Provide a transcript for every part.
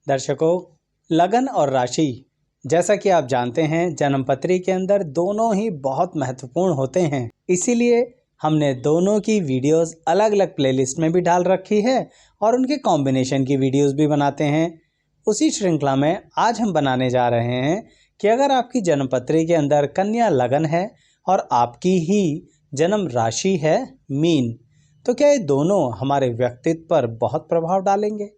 दर्शकों, लगन और राशि जैसा कि आप जानते हैं जन्मपत्री के अंदर दोनों ही बहुत महत्वपूर्ण होते हैं। इसीलिए हमने दोनों की वीडियोस अलग अलग प्लेलिस्ट में भी डाल रखी है और उनके कॉम्बिनेशन की वीडियोस भी बनाते हैं। उसी श्रृंखला में आज हम बनाने जा रहे हैं कि अगर आपकी जन्मपत्री के अंदर कन्या लगन है और आपकी ही जन्म राशि है मीन, तो क्या ये दोनों हमारे व्यक्तित्व पर बहुत प्रभाव डालेंगे?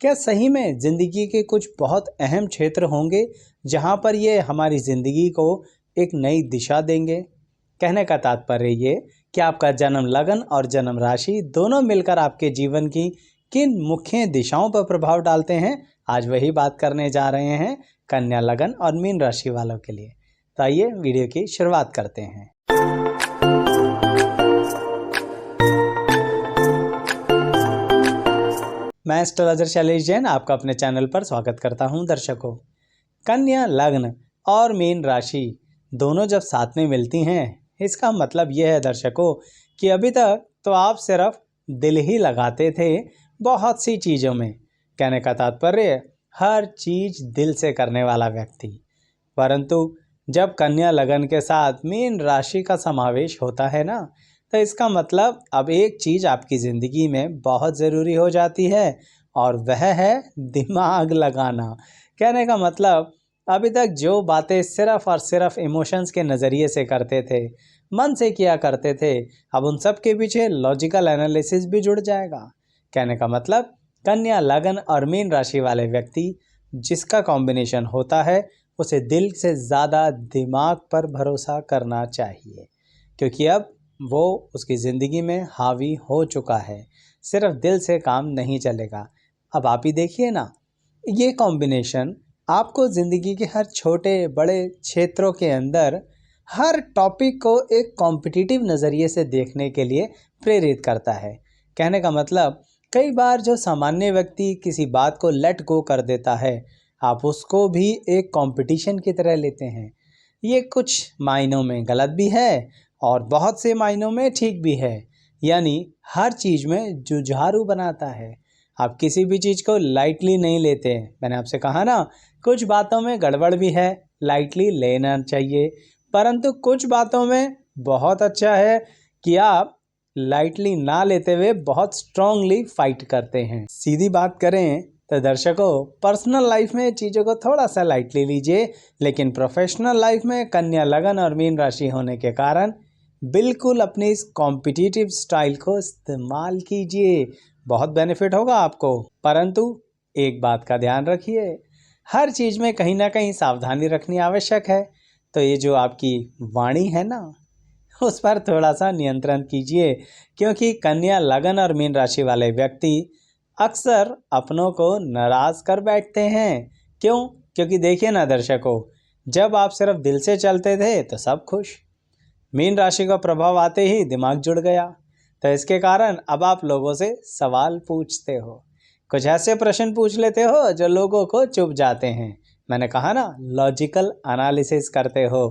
क्या सही में जिंदगी के कुछ बहुत अहम क्षेत्र होंगे जहां पर ये हमारी जिंदगी को एक नई दिशा देंगे? कहने का तात्पर्य ये कि आपका जन्म लगन और जन्म राशि दोनों मिलकर आपके जीवन की किन मुख्य दिशाओं पर प्रभाव डालते हैं, आज वही बात करने जा रहे हैं कन्या लगन और मीन राशि वालों के लिए। तो आइए वीडियो की शुरुआत करते हैं। मैं एस्ट्रोलॉजर शैलेश जैन आपका अपने चैनल पर स्वागत करता हूं। दर्शकों, कन्या लग्न और मीन राशि दोनों जब साथ में मिलती हैं, इसका मतलब यह है दर्शकों कि अभी तक तो आप सिर्फ दिल ही लगाते थे बहुत सी चीज़ों में। कहने का तात्पर्य हर चीज़ दिल से करने वाला व्यक्ति। परंतु जब कन्या लगन के साथ मीन राशि का समावेश होता है ना, तो इसका मतलब अब एक चीज़ आपकी ज़िंदगी में बहुत ज़रूरी हो जाती है और वह है दिमाग लगाना। कहने का मतलब अभी तक जो बातें सिर्फ और सिर्फ इमोशंस के नज़रिए से करते थे, मन से किया करते थे, अब उन सब के पीछे लॉजिकल एनालिसिस भी जुड़ जाएगा। कहने का मतलब कन्या लगन और मीन राशि वाले व्यक्ति जिसका कॉम्बिनेशन होता है उसे दिल से ज़्यादा दिमाग पर भरोसा करना चाहिए, क्योंकि अब वो उसकी ज़िंदगी में हावी हो चुका है। सिर्फ दिल से काम नहीं चलेगा। अब आप ही देखिए ना, ये कॉम्बिनेशन आपको ज़िंदगी के हर छोटे बड़े क्षेत्रों के अंदर हर टॉपिक को एक कॉम्पिटिटिव नज़रिए से देखने के लिए प्रेरित करता है। कहने का मतलब कई बार जो सामान्य व्यक्ति किसी बात को लेट गो कर देता है, आप उसको भी एक कंपटीशन की तरह लेते हैं। ये कुछ मायनों में गलत भी है और बहुत से मायनों में ठीक भी है। यानी हर चीज़ में जुझारू बनाता है। आप किसी भी चीज़ को लाइटली नहीं लेते। मैंने आपसे कहा ना, कुछ बातों में गड़बड़ भी है, लाइटली लेना चाहिए। परंतु कुछ बातों में बहुत अच्छा है कि आप लाइटली ना लेते हुए बहुत स्ट्रांगली फाइट करते हैं। सीधी बात करें तो दर्शकों, पर्सनल लाइफ में चीज़ों को थोड़ा सा लाइटली लीजिए, लेकिन प्रोफेशनल लाइफ में कन्या लगन और मीन राशि होने के कारण बिल्कुल अपनी इस कॉम्पिटिटिव स्टाइल को इस्तेमाल कीजिए। बहुत बेनिफिट होगा आपको। परंतु एक बात का ध्यान रखिए, हर चीज़ में कहीं ना कहीं सावधानी रखनी आवश्यक है। तो ये जो आपकी वाणी है ना, उस पर थोड़ा सा नियंत्रण कीजिए, क्योंकि कन्या लगन और मीन राशि वाले व्यक्ति अक्सर अपनों को नाराज़ कर बैठते हैं। क्यों? क्योंकि देखिए ना दर्शकों, जब आप सिर्फ दिल से चलते थे तो सब खुश। मीन राशि का प्रभाव आते ही दिमाग जुड़ गया, तो इसके कारण अब आप लोगों से सवाल पूछते हो, कुछ ऐसे प्रश्न पूछ लेते हो जो लोगों को चुभ जाते हैं। मैंने कहा ना, लॉजिकल एनालिसिस करते हो,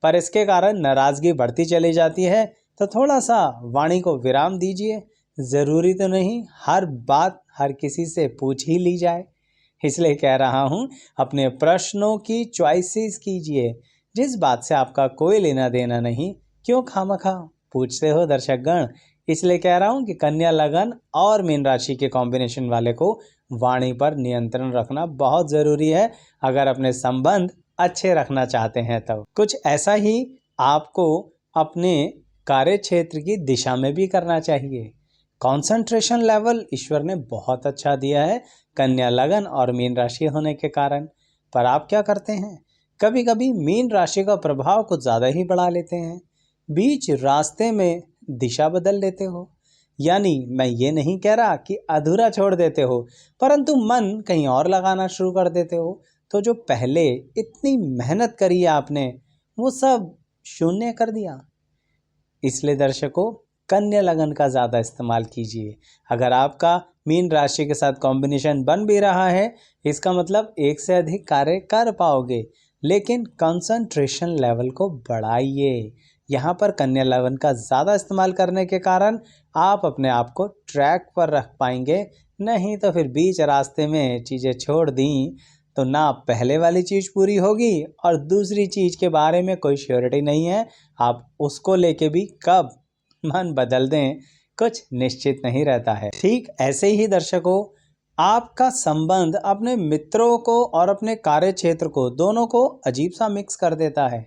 पर इसके कारण नाराज़गी बढ़ती चली जाती है। तो थोड़ा सा वाणी को विराम दीजिए। ज़रूरी तो नहीं हर बात हर किसी से पूछ ही ली जाए। इसलिए कह रहा हूँ, अपने प्रश्नों की चॉइसेस कीजिए। जिस बात से आपका कोई लेना देना नहीं, क्यों खामखा पूछते हो दर्शकगण? इसलिए कह रहा हूँ कि कन्या लगन और मीन राशि के कॉम्बिनेशन वाले को वाणी पर नियंत्रण रखना बहुत ज़रूरी है, अगर अपने संबंध अच्छे रखना चाहते हैं। तब कुछ ऐसा ही आपको अपने कार्य क्षेत्र की दिशा में भी करना चाहिए। कंसंट्रेशन लेवल ईश्वर ने बहुत अच्छा दिया है कन्या लगन और मीन राशि होने के कारण। पर आप क्या करते हैं, कभी कभी मीन राशि का प्रभाव कुछ ज़्यादा ही बढ़ा लेते हैं, बीच रास्ते में दिशा बदल लेते हो। यानी मैं ये नहीं कह रहा कि अधूरा छोड़ देते हो, परंतु मन कहीं और लगाना शुरू कर देते हो। तो जो पहले इतनी मेहनत करी है आपने, वो सब शून्य कर दिया। इसलिए दर्शकों, कन्या लगन का ज़्यादा इस्तेमाल कीजिए। अगर आपका मीन राशि के साथ कॉम्बिनेशन बन भी रहा है, इसका मतलब एक से अधिक कार्य कर पाओगे, लेकिन कंसंट्रेशन लेवल को बढ़ाइए। यहाँ पर कन्या लगन का ज़्यादा इस्तेमाल करने के कारण आप अपने आप को ट्रैक पर रख पाएंगे, नहीं तो फिर बीच रास्ते में चीज़ें छोड़ दी तो ना पहले वाली चीज़ पूरी होगी और दूसरी चीज़ के बारे में कोई श्योरिटी नहीं है। आप उसको लेके भी कब मन बदल दें कुछ निश्चित नहीं रहता है। ठीक ऐसे ही दर्शकों, आपका संबंध अपने मित्रों को और अपने कार्य क्षेत्र को दोनों को अजीब सा मिक्स कर देता है।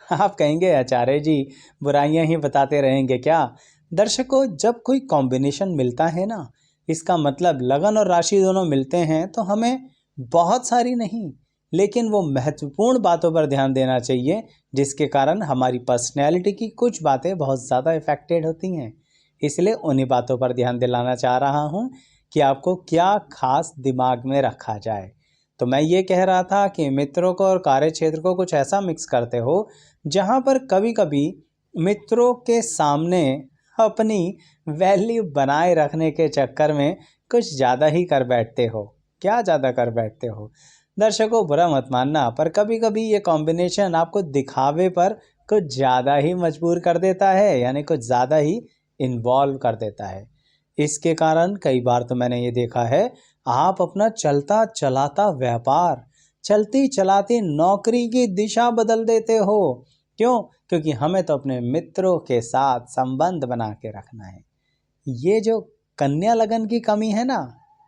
आप कहेंगे आचार्य जी बुराइयां ही बताते रहेंगे क्या? दर्शकों, जब कोई कॉम्बिनेशन मिलता है ना, इसका मतलब लगन और राशि दोनों मिलते हैं तो हमें बहुत सारी नहीं लेकिन वो महत्वपूर्ण बातों पर ध्यान देना चाहिए जिसके कारण हमारी पर्सनैलिटी की कुछ बातें बहुत ज़्यादा इफेक्टेड होती हैं। इसलिए उन्हीं बातों पर ध्यान दिलाना चाह रहा हूँ कि आपको क्या खास दिमाग में रखा जाए। तो मैं ये कह रहा था कि मित्रों को और कार्य क्षेत्र को कुछ ऐसा मिक्स करते हो जहाँ पर कभी कभी मित्रों के सामने अपनी वैल्यू बनाए रखने के चक्कर में कुछ ज़्यादा ही कर बैठते हो। क्या ज़्यादा कर बैठते हो? दर्शकों, बुरा मत मानना, पर कभी कभी ये कॉम्बिनेशन आपको दिखावे पर कुछ ज़्यादा ही मजबूर कर देता है, यानी कुछ ज़्यादा ही इन्वॉल्व कर देता है। इसके कारण कई बार तो मैंने ये देखा है, आप अपना चलता चलाता व्यापार, चलती चलाती नौकरी की दिशा बदल देते हो। क्यों? क्योंकि हमें तो अपने मित्रों के साथ संबंध बना के रखना है। ये जो कन्या लगन की कमी है ना,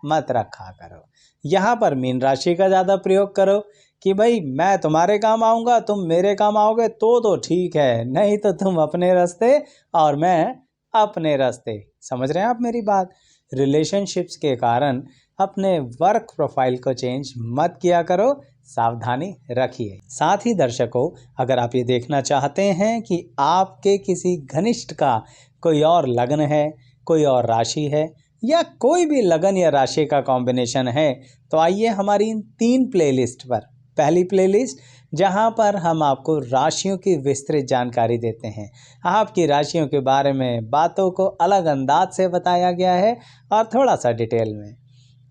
मत रखा करो। यहाँ पर मीन राशि का ज़्यादा प्रयोग करो कि भाई मैं तुम्हारे काम आऊँगा, तुम मेरे काम आओगे तो ठीक है, नहीं तो तुम अपने रास्ते और मैं अपने रास्ते। समझ रहे हैं आप मेरी बात? रिलेशनशिप्स के कारण अपने वर्क प्रोफाइल को चेंज मत किया करो, सावधानी रखिए। साथ ही दर्शकों, अगर आप ये देखना चाहते हैं कि आपके किसी घनिष्ठ का कोई और लग्न है, कोई और राशि है या कोई भी लगन या राशि का कॉम्बिनेशन है, तो आइए हमारी इन 3 प्लेलिस्ट पर। पहली प्लेलिस्ट जहां पर हम आपको राशियों की विस्तृत जानकारी देते हैं, आपकी राशियों के बारे में बातों को अलग अंदाज से बताया गया है और थोड़ा सा डिटेल में।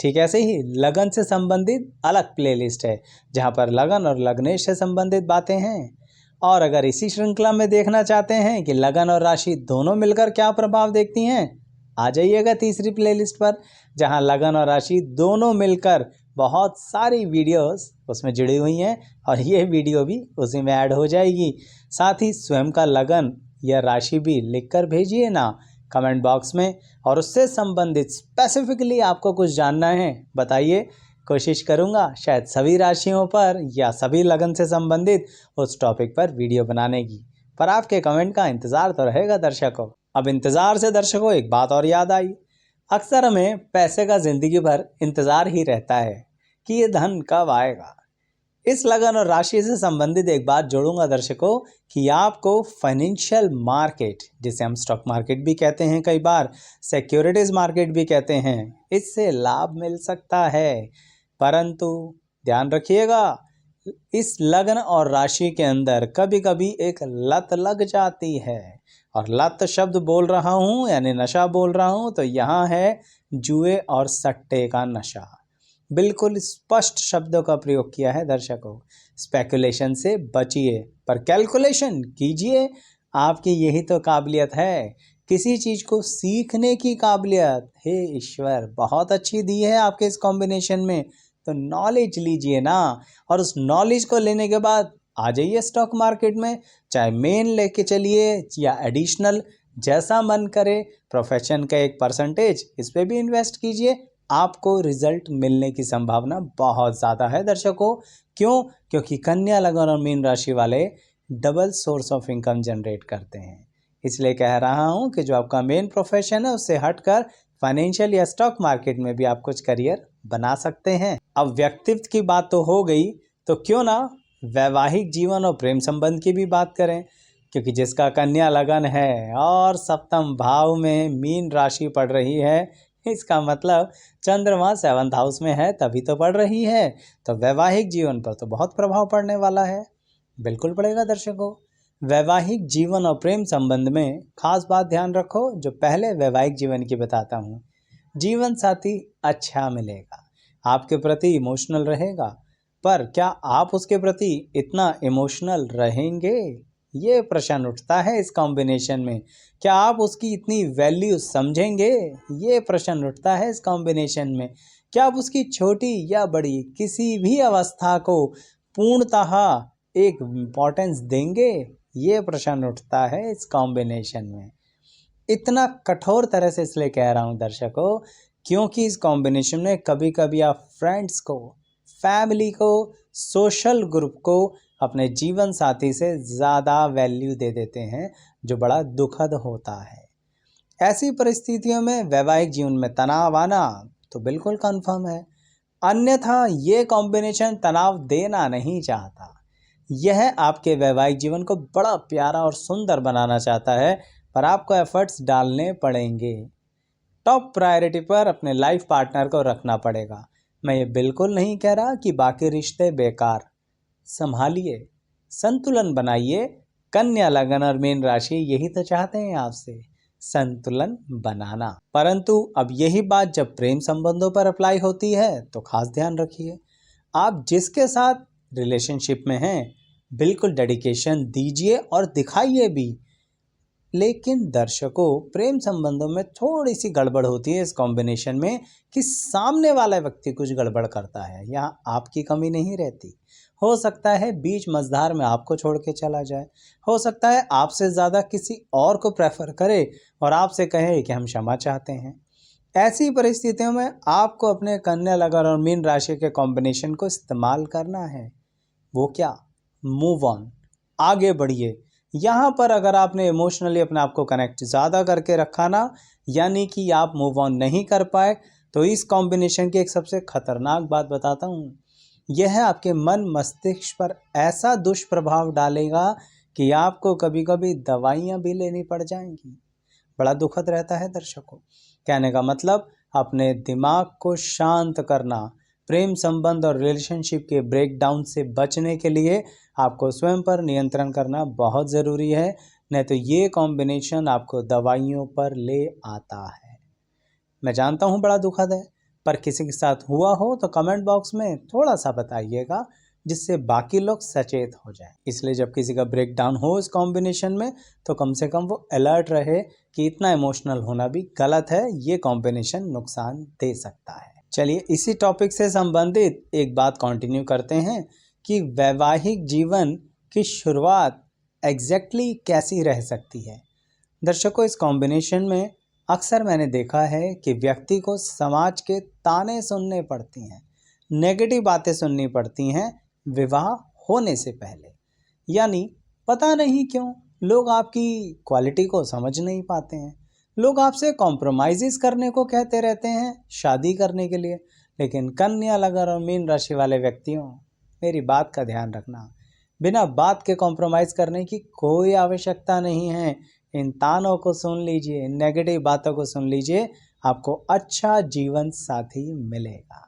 ठीक ऐसे ही लगन से संबंधित अलग प्लेलिस्ट है जहां पर लगन और लग्नेश से संबंधित बातें हैं। और अगर इसी श्रृंखला में देखना चाहते हैं कि लगन और राशि दोनों मिलकर क्या प्रभाव देखती हैं, आ जाइएगा तीसरी प्लेलिस्ट पर जहां लगन और राशि दोनों मिलकर बहुत सारी वीडियोस उसमें जुड़ी हुई हैं और ये वीडियो भी उसी में ऐड हो जाएगी। साथ ही स्वयं का लगन या राशि भी लिखकर भेजिए ना कमेंट बॉक्स में, और उससे संबंधित स्पेसिफिकली आपको कुछ जानना है बताइए। कोशिश करूंगा शायद सभी राशियों पर या सभी लगन से संबंधित उस टॉपिक पर वीडियो बनाने की, पर आपके कमेंट का इंतज़ार तो रहेगा दर्शकों। अब इंतज़ार से दर्शकों एक बात और याद आई, अक्सर हमें पैसे का ज़िंदगी भर इंतज़ार ही रहता है कि ये धन कब आएगा। इस लगन और राशि से संबंधित एक बात जोड़ूंगा दर्शकों कि आपको फाइनेंशियल मार्केट, जिसे हम स्टॉक मार्केट भी कहते हैं, कई बार सिक्योरिटीज मार्केट भी कहते हैं, इससे लाभ मिल सकता है। परंतु ध्यान रखिएगा, इस लगन और राशि के अंदर कभी कभी एक लत लग जाती है। और लत शब्द बोल रहा हूँ यानी नशा बोल रहा हूँ तो यहाँ है जुए और सट्टे का नशा। बिल्कुल स्पष्ट शब्दों का प्रयोग किया है दर्शकों। स्पेकुलेशन से बचिए पर कैलकुलेशन कीजिए। आपकी यही तो काबिलियत है, किसी चीज़ को सीखने की काबिलियत। हे ईश्वर, बहुत अच्छी दी है आपके इस कॉम्बिनेशन में, तो नॉलेज लीजिए ना, और उस नॉलेज को लेने के बाद आ जाइए स्टॉक मार्केट में, चाहे मेन लेके चलिए या एडिशनल, जैसा मन करे। प्रोफेशन का एक परसेंटेज इस पे भी इन्वेस्ट कीजिए, आपको रिजल्ट मिलने की संभावना बहुत ज़्यादा है दर्शकों। क्यों? क्योंकि कन्या लगन और मीन राशि वाले double source of income generate करते हैं। इसलिए कह रहा हूँ कि जो आपका मेन प्रोफेशन है उससे हटकर फाइनेंशियल या स्टॉक मार्केट में भी आप कुछ करियर बना सकते हैं। अब व्यक्तित्व की बात तो हो गई, तो क्यों ना वैवाहिक जीवन और प्रेम संबंध की भी बात करें, क्योंकि जिसका कन्या लगन है और सप्तम भाव में मीन राशि पड़ रही है, इसका मतलब चंद्रमा 7th हाउस में है तभी तो पड़ रही है, तो वैवाहिक जीवन पर तो बहुत प्रभाव पड़ने वाला है। बिल्कुल पड़ेगा दर्शकों। वैवाहिक जीवन और प्रेम संबंध में खास बात ध्यान रखो, जो पहले वैवाहिक जीवन की बताता हूँ। जीवन साथी अच्छा मिलेगा, आपके प्रति इमोशनल रहेगा, पर क्या आप उसके प्रति इतना इमोशनल रहेंगे, ये प्रश्न उठता है इस कॉम्बिनेशन में। क्या आप उसकी इतनी वैल्यू समझेंगे? ये प्रश्न उठता है इस कॉम्बिनेशन में। क्या आप उसकी छोटी या बड़ी किसी भी अवस्था को पूर्णतः एक इम्पोर्टेंस देंगे? ये प्रश्न उठता है इस कॉम्बिनेशन में। इतना कठोर तरह से इसलिए कह रहा हूँ दर्शकों, क्योंकि इस कॉम्बिनेशन में कभी कभी आप फ्रेंड्स को, फैमिली को, सोशल ग्रुप को अपने जीवन साथी से ज़्यादा वैल्यू दे देते हैं, जो बड़ा दुखद होता है। ऐसी परिस्थितियों में वैवाहिक जीवन में तनाव आना तो बिल्कुल कन्फर्म है, अन्यथा ये कॉम्बिनेशन तनाव देना नहीं चाहता। यह आपके वैवाहिक जीवन को बड़ा प्यारा और सुंदर बनाना चाहता है, पर आपको एफर्ट्स डालने पड़ेंगे। टॉप प्रायोरिटी पर अपने लाइफ पार्टनर को रखना पड़ेगा। मैं ये बिल्कुल नहीं कह रहा कि बाकी रिश्ते बेकार। संभालिए, संतुलन बनाइए। कन्या, लगन और मीन राशि यही तो चाहते हैं आपसे, संतुलन बनाना। परंतु अब यही बात जब प्रेम संबंधों पर अप्लाई होती है तो खास ध्यान रखिए। आप जिसके साथ रिलेशनशिप में हैं, बिल्कुल डेडिकेशन दीजिए और दिखाइए भी। लेकिन दर्शकों, प्रेम संबंधों में थोड़ी सी गड़बड़ होती है इस कॉम्बिनेशन में कि सामने वाला व्यक्ति कुछ गड़बड़ करता है। यहाँ आपकी कमी नहीं रहती। हो सकता है बीच मझधार में आपको छोड़ के चला जाए, हो सकता है आपसे ज़्यादा किसी और को प्रेफर करे और आपसे कहे कि हम क्षमा चाहते हैं। ऐसी परिस्थितियों में आपको अपने कन्या, लगन और मीन राशि के कॉम्बिनेशन को इस्तेमाल करना है। वो क्या? मूव ऑन, आगे बढ़िए। यहाँ पर अगर आपने इमोशनली अपने आप को कनेक्ट ज़्यादा करके रखा ना, यानी कि आप मूव ऑन नहीं कर पाए, तो इस कॉम्बिनेशन की एक सबसे खतरनाक बात बताता हूँ। यह है आपके मन मस्तिष्क पर ऐसा दुष्प्रभाव डालेगा कि आपको कभी कभी दवाइयाँ भी लेनी पड़ जाएंगी। बड़ा दुखद रहता है दर्शकों। कहने का मतलब, अपने दिमाग को शांत करना, प्रेम संबंध और रिलेशनशिप के ब्रेकडाउन से बचने के लिए आपको स्वयं पर नियंत्रण करना बहुत ज़रूरी है। नहीं तो ये कॉम्बिनेशन आपको दवाइयों पर ले आता है। मैं जानता हूँ बड़ा दुखद है, पर किसी के साथ हुआ हो तो कमेंट बॉक्स में थोड़ा सा बताइएगा, जिससे बाकी लोग सचेत हो जाएं। इसलिए जब किसी का ब्रेकडाउन हो इस कॉम्बिनेशन में, तो कम से कम वो अलर्ट रहे कि इतना इमोशनल होना भी गलत है, ये कॉम्बिनेशन नुकसान दे सकता है। चलिए, इसी टॉपिक से संबंधित एक बात कंटिन्यू करते हैं कि वैवाहिक जीवन की शुरुआत एग्जैक्टली कैसी रह सकती है। दर्शकों, इस कॉम्बिनेशन में अक्सर मैंने देखा है कि व्यक्ति को समाज के ताने सुनने पड़ती हैं, नेगेटिव बातें सुननी पड़ती हैं विवाह होने से पहले। यानी पता नहीं क्यों लोग आपकी क्वालिटी को समझ नहीं पाते हैं। लोग आपसे कॉम्प्रोमाइज़ करने को कहते रहते हैं शादी करने के लिए। लेकिन कन्या, लगन और मीन राशि वाले व्यक्तियों, मेरी बात का ध्यान रखना। बिना बात के कॉम्प्रोमाइज़ करने की कोई आवश्यकता नहीं है। इन तानों को सुन लीजिए, नेगेटिव बातों को सुन लीजिए, आपको अच्छा जीवन साथी मिलेगा।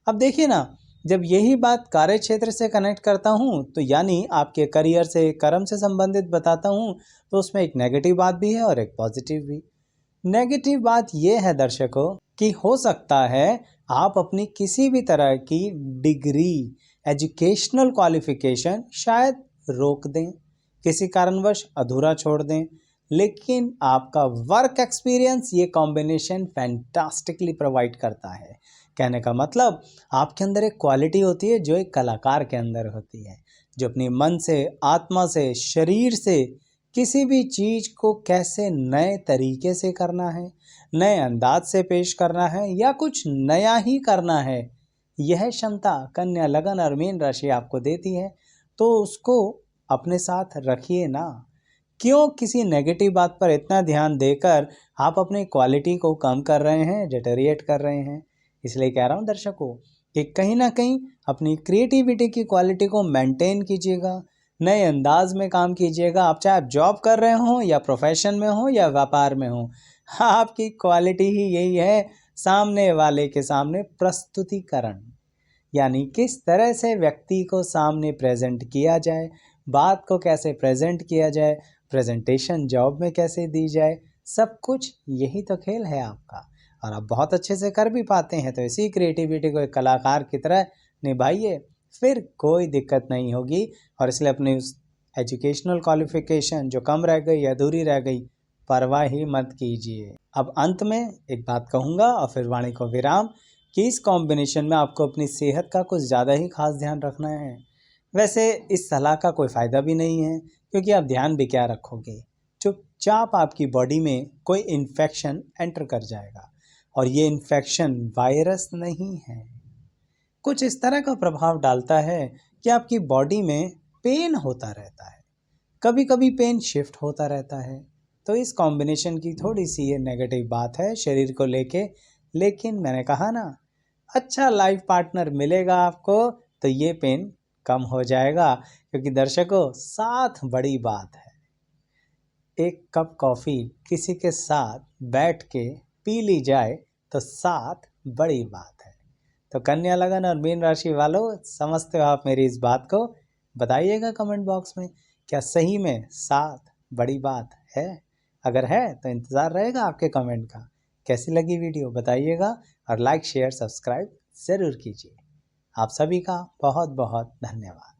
अब देखिए ना, जब यही बात कार्य क्षेत्र से कनेक्ट करता हूँ, तो यानी आपके करियर से, कर्म से संबंधित बताता हूँ, तो उसमें एक नेगेटिव बात भी है और एक पॉजिटिव भी। नेगेटिव बात यह है दर्शकों कि हो सकता है आप अपनी किसी भी तरह की डिग्री, एजुकेशनल क्वालिफिकेशन शायद रोक दें, किसी कारणवश अधूरा छोड़ दें, लेकिन आपका वर्क एक्सपीरियंस ये कॉम्बिनेशन फैंटास्टिकली प्रोवाइड करता है। कहने का मतलब, आपके अंदर एक क्वालिटी होती है जो एक कलाकार के अंदर होती है, जो अपनी मन से, आत्मा से, शरीर से किसी भी चीज़ को कैसे नए तरीके से करना है, नए अंदाज से पेश करना है या कुछ नया ही करना है, यह क्षमता कन्या, लगन और मीन राशि आपको देती है। तो उसको अपने साथ रखिए ना। क्यों किसी नेगेटिव बात पर इतना ध्यान देकर आप अपनी क्वालिटी को कम कर रहे हैं, डिटेरिएट कर रहे हैं। इसलिए कह रहा हूँ दर्शकों कि कहीं ना कहीं अपनी क्रिएटिविटी की क्वालिटी को मेंटेन कीजिएगा, नए अंदाज में काम कीजिएगा। आप चाहे आप जॉब कर रहे हो या प्रोफेशन में हो या व्यापार में हो, आपकी क्वालिटी ही यही है, सामने वाले के सामने प्रस्तुतिकरण। यानी किस तरह से व्यक्ति को सामने प्रेजेंट किया जाए, बात को कैसे प्रेजेंट किया जाए, प्रेजेंटेशन जॉब में कैसे दी जाए, सब कुछ यही तो खेल है आपका। और आप बहुत अच्छे से कर भी पाते हैं, तो इसी क्रिएटिविटी को एक कलाकार की तरह निभाइए, फिर कोई दिक्कत नहीं होगी। और इसलिए अपनी उस एजुकेशनल क्वालिफिकेशन जो कम रह गई, अधूरी रह गई, परवाह ही मत कीजिए। अब अंत में एक बात कहूँगा और फिर वाणी को विराम कि इस कॉम्बिनेशन में आपको अपनी सेहत का कुछ ज़्यादा ही खास ध्यान रखना है। वैसे इस सलाह का कोई फ़ायदा भी नहीं है, क्योंकि आप ध्यान भी क्या रखोगे। चुपचाप आपकी बॉडी में कोई इन्फेक्शन एंटर कर जाएगा, और ये इन्फेक्शन वायरस नहीं है, कुछ इस तरह का प्रभाव डालता है कि आपकी बॉडी में पेन होता रहता है, कभी कभी पेन शिफ्ट होता रहता है। तो इस कॉम्बिनेशन की थोड़ी सी ये नेगेटिव बात है शरीर को लेके, लेकिन मैंने कहा ना, अच्छा लाइफ पार्टनर मिलेगा आपको तो ये पेन कम हो जाएगा। क्योंकि दर्शकों, साथ बड़ी बात है। एक कप कॉफ़ी किसी के साथ बैठ के पी ली जाए तो साथ बड़ी बात है। तो कन्या लगन और मीन राशि वालों, समझते हो आप मेरी इस बात को? बताइएगा कमेंट बॉक्स में, क्या सही में साथ बड़ी बात है? अगर है तो इंतज़ार रहेगा आपके कमेंट का। कैसी लगी वीडियो बताइएगा, और लाइक शेयर सब्सक्राइब ज़रूर कीजिए। आप सभी का बहुत बहुत धन्यवाद।